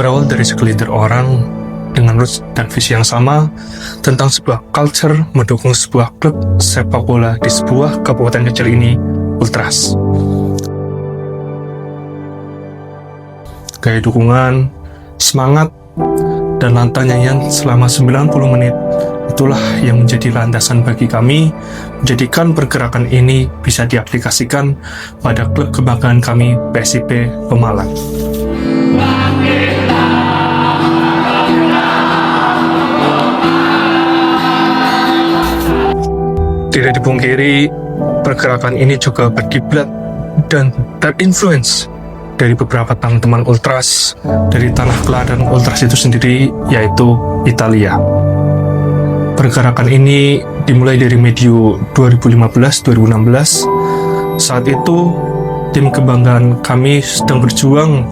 berawal dari segelintir orang dengan roots dan visi yang sama tentang sebuah culture mendukung sebuah klub sepak bola di sebuah kabupaten kecil ini, Ultras. Gaya dukungan, semangat, dan lantang nyanyian selama 90 menit itulah yang menjadi landasan bagi kami menjadikan pergerakan ini bisa diaplikasikan pada klub kebanggaan kami, PSIP Pemalang. Tidak dipungkiri, pergerakan ini juga berkiblat dan terinfluence dari beberapa teman-teman Ultras dari tanah kelahiran Ultras itu sendiri, yaitu Italia. Pergerakan ini dimulai dari medio 2015-2016. Saat itu, tim kebanggaan kami sedang berjuang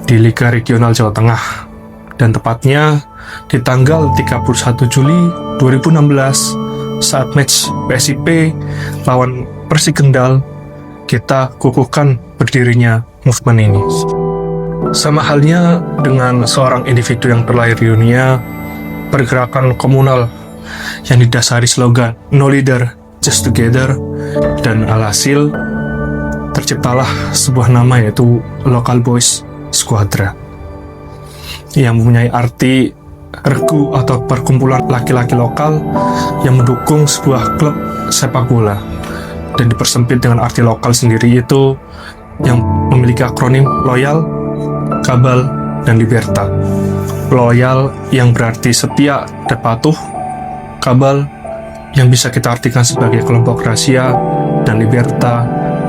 di Liga Regional Jawa Tengah, dan tepatnya di tanggal 31 Juli 2016 saat match PSIP lawan Persik Kendal, kita kukuhkan berdirinya movement ini. Sama halnya dengan seorang individu yang terlahir di dunia, pergerakan komunal yang didasari slogan No Leader, Just Together, dan alhasil terciptalah sebuah nama yaitu Local Boys Squadra yang mempunyai arti regu atau perkumpulan laki-laki lokal yang mendukung sebuah klub sepak bola, dan dipersempit dengan arti lokal sendiri itu yang memiliki akronim Loyal, Kabal, dan Liberta. Loyal yang berarti setia dan patuh, Kabal yang bisa kita artikan sebagai kelompok rahasia, dan Liberta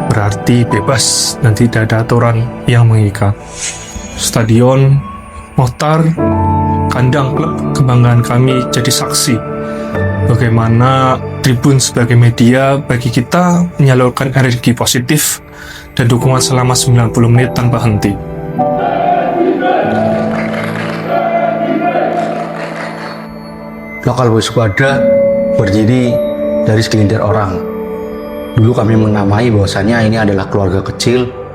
berarti bebas dan tidak ada aturan yang mengikat. Stadion, Mohtar, kandang klub kebanggaan kami jadi saksi bagaimana tribun sebagai media bagi kita menyalurkan energi positif dan dukungan selama 90 menit tanpa henti. Local Boys Squadra berdiri dari segelintir orang. Dulu kami menamai bahwasanya ini adalah keluarga kecil.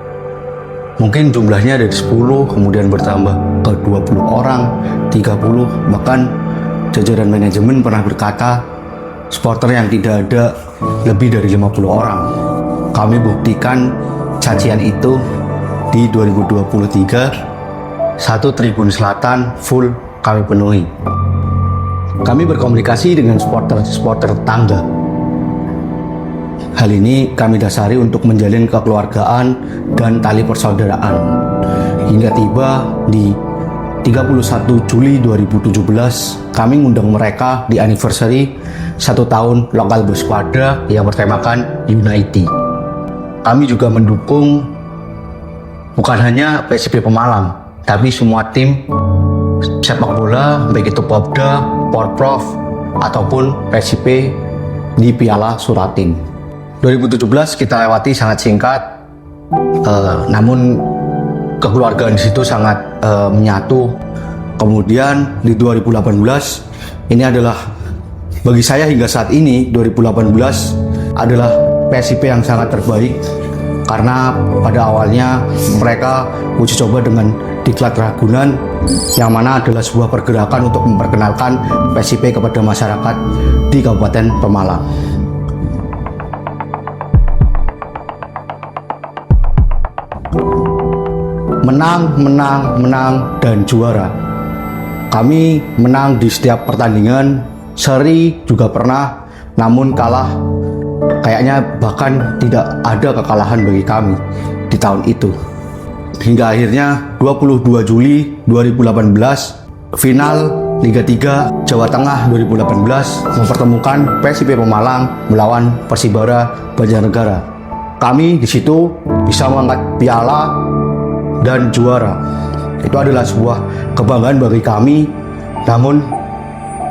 Mungkin jumlahnya dari 10, kemudian bertambah ke 20 orang, 30, bahkan jajaran manajemen pernah berkata, supporter yang tidak ada lebih dari 50 orang. Kami buktikan cacian itu di 2023, satu tribun selatan full kami penuhi. Kami berkomunikasi dengan supporter tetangga. Hal ini kami dasari untuk menjalin kekeluargaan dan tali persaudaraan. Hingga tiba di 31 Juli 2017, kami mengundang mereka di anniversary 1 tahun Local Boys Squadra yang bertemakan Unity. Kami juga mendukung bukan hanya PSIP Pemalang, tapi semua tim sepak bola, baik itu Popda, Porprov, ataupun PSIP di Piala Suratin. 2017 kita lewati sangat singkat, namun kekeluargaan di situ sangat menyatu. Kemudian di 2018 ini adalah bagi saya hingga saat ini 2018 adalah PSIP yang sangat terbaik, karena pada awalnya mereka uji coba dengan Diklat Ragunan, yang mana adalah sebuah pergerakan untuk memperkenalkan PSIP kepada masyarakat di Kabupaten Pemalang. Menang, dan juara. Kami menang di setiap pertandingan, seri juga pernah, namun kalah. Kayaknya bahkan tidak ada kekalahan bagi kami di tahun itu. Hingga akhirnya 22 Juli 2018, final Liga 3 Jawa Tengah 2018 mempertemukan PSIP Pemalang melawan Persibara Banjarnegara. Kami di situ bisa mengangkat piala dan juara. Itu adalah sebuah kebanggaan bagi kami, namun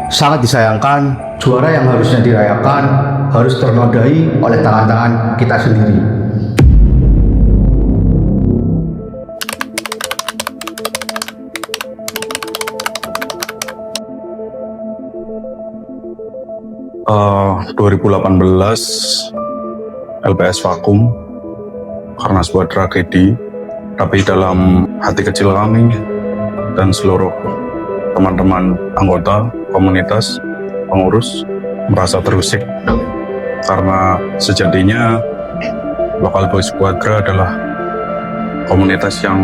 sangat disayangkan juara yang harusnya dirayakan harus ternodai oleh tangan-tangan kita sendiri. Uh, 2018 LPS vakum karena sebuah tragedi, tapi dalam hati kecil kami dan seluruh teman-teman anggota komunitas pengurus merasa terusik karena sejatinya Local Boys Squadra adalah komunitas yang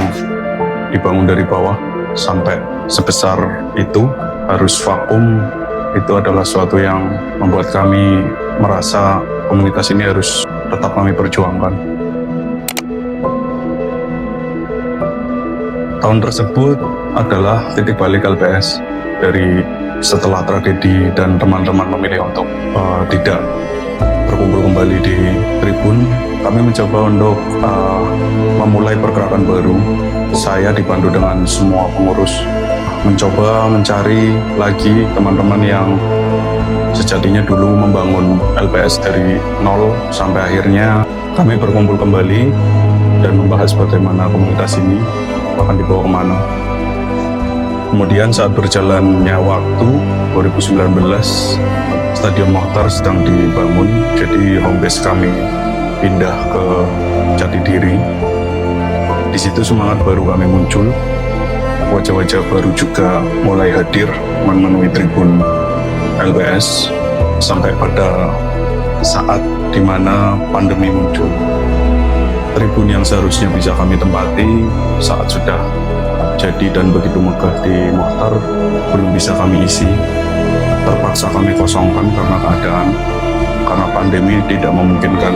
dibangun dari bawah sampai sebesar itu. Harus vakum itu adalah suatu yang membuat kami merasa komunitas ini harus tetap kami perjuangkan. Tahun tersebut adalah titik balik LPS dari setelah tragedi dan teman-teman memilih untuk tidak berkumpul kembali di tribun. Kami mencoba untuk memulai pergerakan baru. Saya dibantu dengan semua pengurus mencoba mencari lagi teman-teman yang sejatinya dulu membangun LPS dari nol sampai akhirnya kami berkumpul kembali dan membahas bagaimana komunitas ini akan dibawa kemana. Kemudian saat berjalannya waktu 2019, Stadion Mokhtar sedang dibangun, jadi home base kami pindah ke Jatidiri. Di situ semangat baru kami muncul, wajah-wajah baru juga mulai hadir memenuhi tribun LPS sampai pada saat di mana pandemi muncul. Tribun yang seharusnya bisa kami tempati saat sudah jadi dan begitu megah di Mokhtar belum bisa kami isi. Terpaksa kami kosongkan karena keadaan, karena pandemi tidak memungkinkan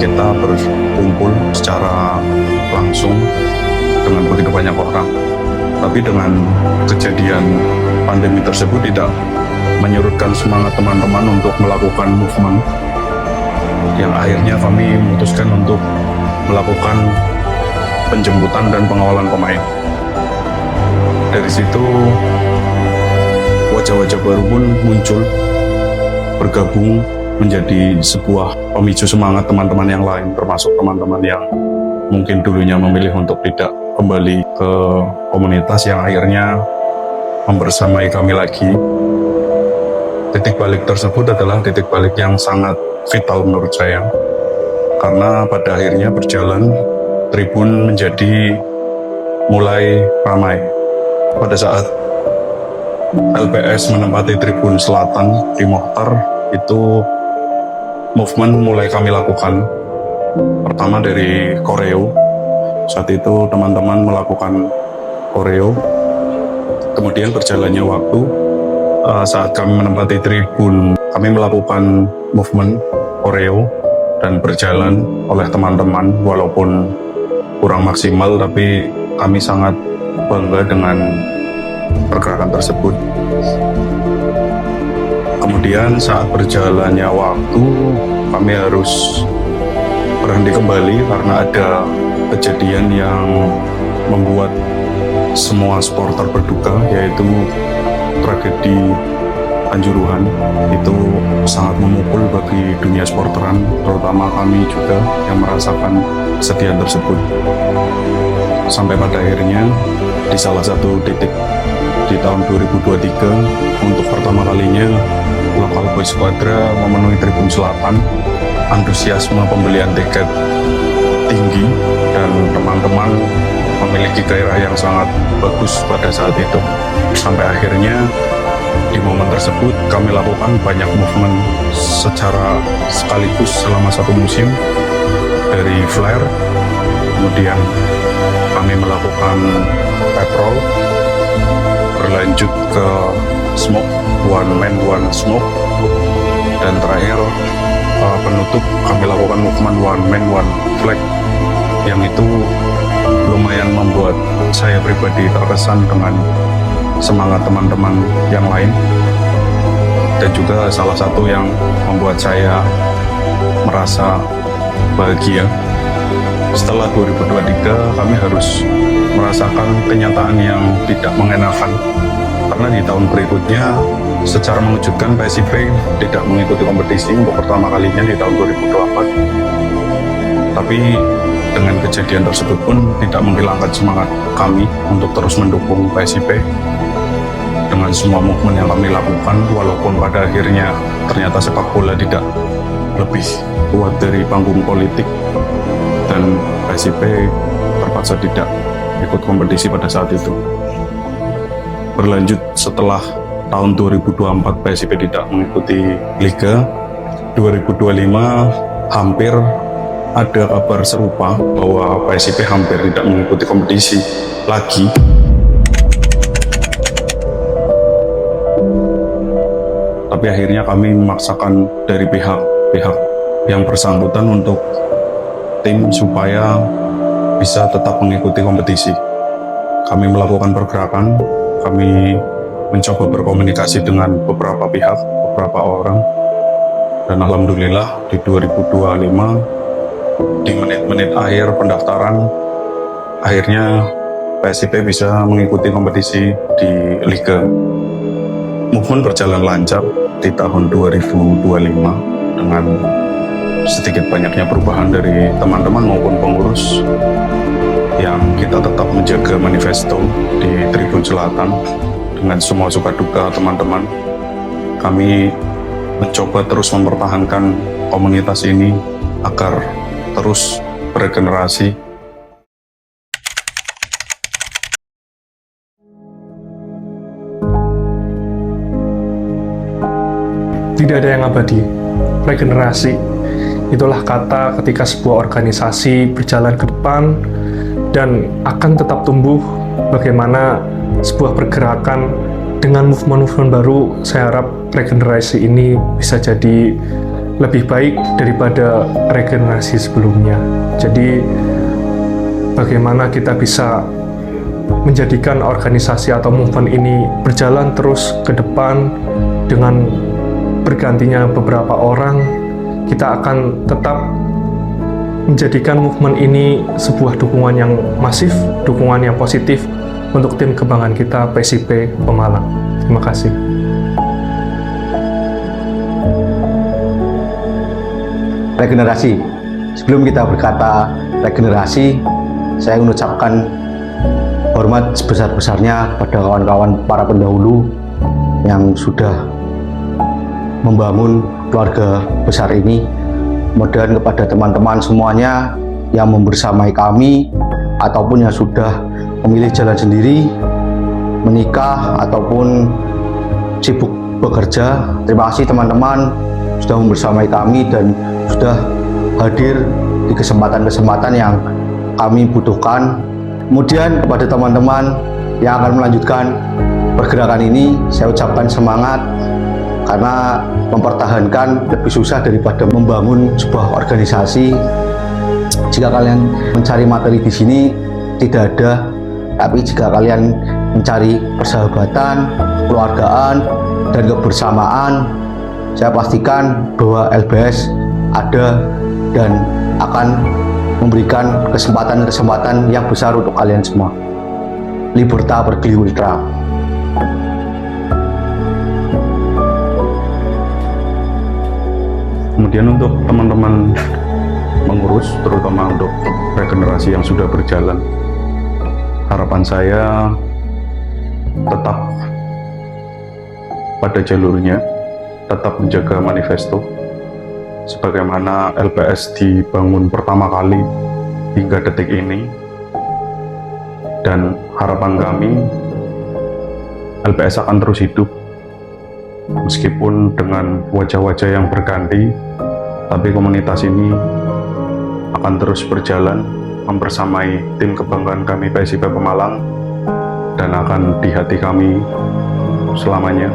kita berkumpul secara langsung dengan begitu banyak orang. Tapi dengan kejadian pandemi tersebut tidak menyurutkan semangat teman-teman untuk melakukan movement yang akhirnya kami memutuskan untuk melakukan penjemputan dan pengawalan pemain. Dari situ wajah-wajah baru pun muncul, bergabung menjadi sebuah pemicu semangat teman-teman yang lain, termasuk teman-teman yang mungkin dulunya memilih untuk tidak kembali ke komunitas yang akhirnya membersamai kami lagi. Titik balik tersebut adalah titik balik yang sangat vital menurut saya, karena pada akhirnya berjalan tribun menjadi mulai ramai. Pada saat LPS menempati tribun selatan di Mokhtar, itu movement mulai kami lakukan. Pertama dari koreo, saat itu teman-teman melakukan koreo. Kemudian berjalannya waktu, saat kami menempati tribun, kami melakukan movement koreo dan berjalan oleh teman-teman walaupun kurang maksimal, tapi kami sangat bangga dengan pergerakan tersebut. Kemudian saat berjalannya waktu, kami harus berhenti kembali karena ada kejadian yang membuat semua supporter berduka, yaitu tragedi Kanjuruhan. Itu sangat memukul bagi dunia supporteran, terutama kami juga yang merasakan kesedihan tersebut. Sampai pada akhirnya di salah satu titik di tahun 2023, untuk pertama kalinya Local Boys Squadra memenuhi tribun selatan. Antusiasme pembelian tiket tinggi dan teman-teman memiliki gairah yang sangat bagus pada saat itu. Sampai akhirnya di momen tersebut kami lakukan banyak movement secara sekaligus selama satu musim, dari flare, kemudian kami melakukan patrol, berlanjut ke smoke, one man one smoke, dan terakhir penutup kami lakukan movement one man one flag, yang itu lumayan membuat saya pribadi terkesan dengan semangat teman-teman yang lain, dan juga salah satu yang membuat saya merasa bahagia. Setelah 2023 kami harus merasakan kenyataan yang tidak mengenakan, karena di tahun berikutnya secara mengejutkan PSIP tidak mengikuti kompetisi untuk pertama kalinya di tahun 2024. Tapi dengan kejadian tersebut pun tidak menghilangkan semangat kami untuk terus mendukung PSIP dengan semua movement yang kami lakukan, walaupun pada akhirnya ternyata sepak bola tidak lebih kuat dari panggung politik dan PSIP terpaksa tidak ikut kompetisi pada saat itu. berlanjut setelah tahun 2024 PSIP tidak mengikuti Liga. 2025 hampir ada kabar serupa bahwa PSIP hampir tidak mengikuti kompetisi lagi. Tapi akhirnya kami memaksakan dari pihak yang bersangkutan untuk tim supaya bisa tetap mengikuti kompetisi. Kami melakukan pergerakan, kami mencoba berkomunikasi dengan beberapa pihak, beberapa orang, dan alhamdulillah di 2025 di menit-menit akhir pendaftaran akhirnya PSIP bisa mengikuti kompetisi di Liga. Movement berjalan lancar di tahun 2025 dengan sedikit banyaknya perubahan dari teman-teman maupun pengurus yang kita tetap menjaga manifesto di Tribun Selatan dengan semua suka duka teman-teman. Kami mencoba terus mempertahankan komunitas ini agar terus beregenerasi. Tidak ada yang abadi. Regenerasi itulah kata ketika sebuah organisasi berjalan ke depan dan akan tetap tumbuh. Bagaimana sebuah pergerakan dengan movement-movement baru, saya harap regenerasi ini bisa jadi lebih baik daripada regenerasi sebelumnya. Jadi bagaimana kita bisa menjadikan organisasi atau movement ini berjalan terus ke depan dengan bergantinya beberapa orang, kita akan tetap menjadikan movement ini sebuah dukungan yang masif, dukungan yang positif untuk tim kebanggaan kita PSIP Pemalang. Terima kasih. Regenerasi. Sebelum kita berkata regenerasi, saya mengucapkan hormat sebesar-besarnya pada kawan-kawan para pendahulu yang sudah membangun keluarga besar ini. Kemudian kepada teman-teman semuanya yang membersamai kami ataupun yang sudah memilih jalan sendiri, menikah ataupun sibuk bekerja. Terima kasih teman-teman sudah membersamai kami dan sudah hadir di kesempatan-kesempatan yang kami butuhkan. Kemudian kepada teman-teman yang akan melanjutkan pergerakan ini, saya ucapkan semangat, karena mempertahankan lebih susah daripada membangun sebuah organisasi. Jika kalian mencari materi di sini tidak ada, tapi jika kalian mencari persahabatan, kekeluargaan, dan kebersamaan, saya pastikan bahwa LBS ada dan akan memberikan kesempatan-kesempatan yang besar untuk kalian semua. Liberta Pergli Ultra. Kemudian untuk teman-teman mengurus, terutama untuk regenerasi yang sudah berjalan, harapan saya tetap pada jalurnya, tetap menjaga manifesto sebagaimana LPS dibangun pertama kali hingga detik ini. Dan harapan kami, LPS akan terus hidup meskipun dengan wajah-wajah yang berganti, tapi komunitas ini akan terus berjalan membersamai tim kebanggaan kami PSIP Pemalang dan akan di hati kami selamanya.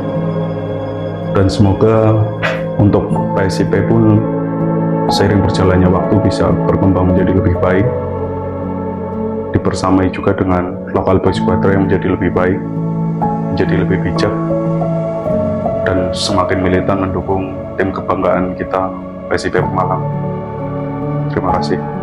Dan semoga untuk PSIP pun seiring berjalannya waktu bisa berkembang menjadi lebih baik, dibersamai juga dengan lokal boys squadra yang menjadi lebih baik, menjadi lebih bijak, dan semakin militan mendukung tim kebanggaan kita PSIP Pemalang. Terima kasih.